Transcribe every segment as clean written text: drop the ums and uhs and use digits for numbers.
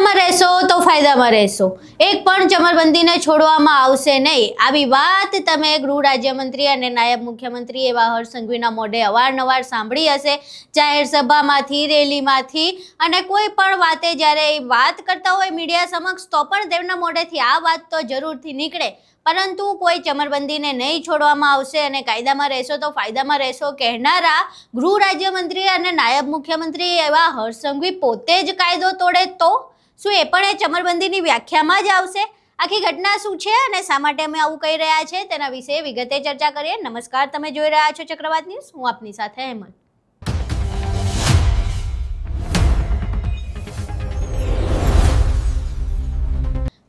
કાયદામાં રહેશો તો ફાયદામાં રહેશો, એક પણ ચમરબંધીને છોડવામાં આવશે નહીં. આવી વાત તમે ગૃહ રાજ્યમંત્રી અને નાયબ મુખ્યમંત્રી એવા હર્ષ સંઘવીના મોઢે અવારનવાર સાંભળી હશે. જાહેર સભામાંથી, રેલીમાંથી અને કોઈ પણ વાતે જ્યારે એ વાત કરતા હોય મીડિયા સમક્ષ તો પણ તેમના મોઢેથી આ વાત તો જરૂરથી નીકળે. પરંતુ કોઈ ચમરબંધીને નહીં છોડવામાં આવશે અને કાયદામાં રહેશો તો ફાયદામાં રહેશો કહેનારા ગૃહ રાજ્યમંત્રી અને નાયબ મુખ્યમંત્રી એવા હર્ષ સંઘવી પોતે જ કાયદો તોડે તો શું એ પણ એ ચમરબંધીની વ્યાખ્યામાં જ આવશે? આખી ઘટના શું છે અને શા માટે અમે આવું કહી રહ્યા છે તેના વિશે વિગતે ચર્ચા કરીએ. નમસ્કાર, તમે જોઈ રહ્યા છો ચક્રવાત ન્યૂઝ. હું આપની સાથે હેમંત.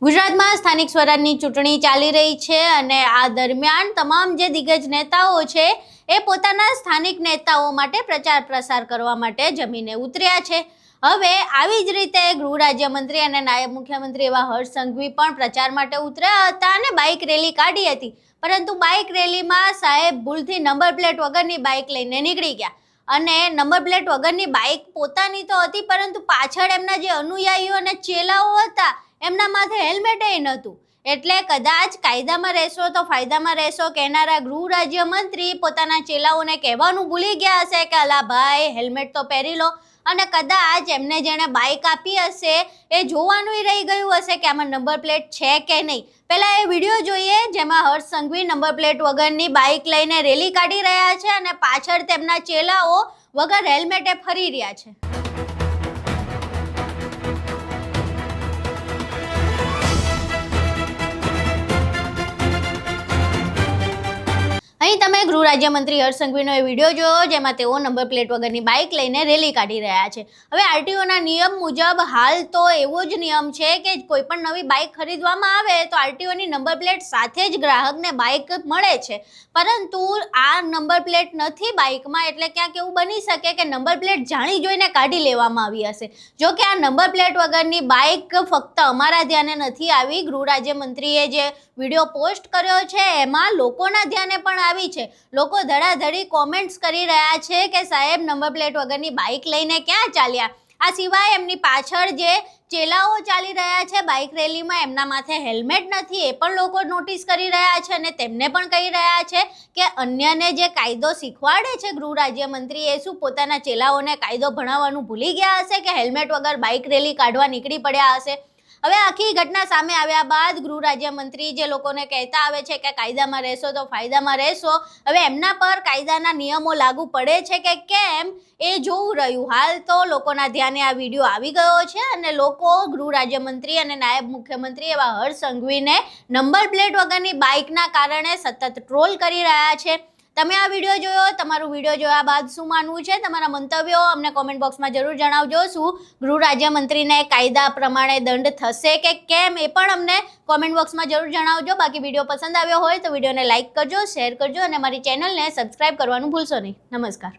ગુજરાતમાં સ્થાનિક સ્વરાજની ચૂંટણી ચાલી રહી છે અને આ દરમિયાન તમામ જે દિગ્ગજ નેતાઓ છે એ પોતાના સ્થાનિક નેતાઓ માટે પ્રચાર પ્રસાર કરવા માટે જમીને ઉતર્યા છે. હવે આવી જ રીતે ગૃહ રાજ્યમંત્રી અને નાયબ મુખ્યમંત્રી એવા હર્ષ સંઘવી પણ પ્રચાર માટે ઉતર્યા હતા અને બાઇક રેલી કાઢી હતી. પરંતુ બાઇક રેલીમાં સાહેબ ભૂલથી નંબર પ્લેટ વગરની બાઇક લઈને નીકળી ગયા અને નંબર પ્લેટ વગરની બાઇક પોતાની તો હતી પરંતુ પાછળ એમના જે અનુયાયીઓ અને ચેલાઓ હતા એમના માથે હેલ્મેટ નહોતું. એટલે કદાચ કાયદામાં રહેશો તો ફાયદામાં રહેશો કહેનારા ગૃહ રાજ્યમંત્રી પોતાના ચેલાઓને કહેવાનું ભૂલી ગયા હશે કે અલા ભાઈ હેલ્મેટ તો પહેરી લો, અને કદાચ એમને જેણે બાઇક આપી હશે એ જોવાનું રહી ગયું હશે કે આમાં નંબર પ્લેટ છે કે નહીં. પહેલા એ વિડીયો જોઈએ જેમાં હર્ષ સંઘવી નંબર પ્લેટ વગરની બાઇક લઈને રેલી કાઢી રહ્યા છે અને પાછળ તેમના ચેલાઓ વગર હેલ્મેટે ફરી રહ્યા છે. અહીં તમે ગૃહ રાજ્યમંત્રી હર્ષ સંઘવીનો એ વિડીયો જોયો જેમાં તેઓ નંબર પ્લેટ વગરની બાઇક લઈને રેલી કાઢી રહ્યા છે. હવે આરટીઓના નિયમ મુજબ હાલ તો એવો જ નિયમ છે કે કોઈ પણ નવી બાઇક ખરીદવામાં આવે તો આરટીઓની નંબર પ્લેટ સાથે જ ગ્રાહકને બાઇક મળે છે. પરંતુ આ નંબર પ્લેટ નથી બાઇકમાં, એટલે ક્યાંક એવું બની શકે કે નંબર પ્લેટ જાણી જોઈને કાઢી લેવામાં આવી હશે. જો કે આ નંબર પ્લેટ વગરની બાઇક ફક્ત અમારા ધ્યાને નથી આવી, ગૃહ રાજ્યમંત્રીએ જે વિડીયો પોસ્ટ કર્યો છે એમાં લોકોના ધ્યાને પણ આવી છે. લોકો ધડાધડી કોમેન્ટ્સ કરી રહ્યા છે કે સાહેબ નંબર પ્લેટ વગરની બાઇક લઈને ક્યાં ચાલ્યા. આ સિવાય એમની પાછળ જે ચેલાઓ ચાલી રહ્યા છે બાઇક રેલીમાં એમના માથે હેલ્મેટ નથી એ પણ લોકો નોટિસ કરી રહ્યા છે અને તેમને પણ કહી રહ્યા છે કે અન્યને જે કાયદો શીખવાડે છે ગૃહ રાજ્યમંત્રી એ શું પોતાના ચેલાઓને કાયદો ભણાવવાનું ભૂલી ગયા હશે કે હેલ્મેટ વગર બાઇક રેલી કાઢવા નીકળી પડ્યા હશે. હવે આખી ઘટના સામે આવ્યા બાદ ગૃહ રાજ્યમંત્રી જે લોકોને કહેતા આવે છે કે કાયદામાં રહેશો તો ફાયદામાં રહેશો, હવે એમના પર કાયદાના નિયમો લાગુ પડે છે કે કેમ એ જોવું રહ્યું. હાલ તો લોકોના ધ્યાને આ વિડીયો આવી ગયો છે અને લોકો ગૃહ રાજ્યમંત્રી અને નાયબ મુખ્યમંત્રી એવા હર્ષ સંઘવીને નંબર પ્લેટ વગરની બાઇકના કારણે સતત ટ્રોલ કરી રહ્યા છે. તમે આ વિડીયો જોયો, તમારું વિડીયો જોયા બાદ શું માનવું છે? તમારા મંતવ્યો અમને કોમેન્ટ બોક્સમાં જરૂર જણાવજો. શું ગૃહ રાજ્યમંત્રીને કાયદા પ્રમાણે દંડ થશે કે કેમ એ પણ અમને કોમેન્ટ બોક્સમાં જરૂર જણાવજો. બાકી વિડીયો પસંદ આવ્યો હોય તો વિડીયોને લાઇક કરજો, શેર કરજો અને મારી ચેનલને સબસ્ક્રાઇબ કરવાનું ભૂલશો નહીં. નમસ્કાર.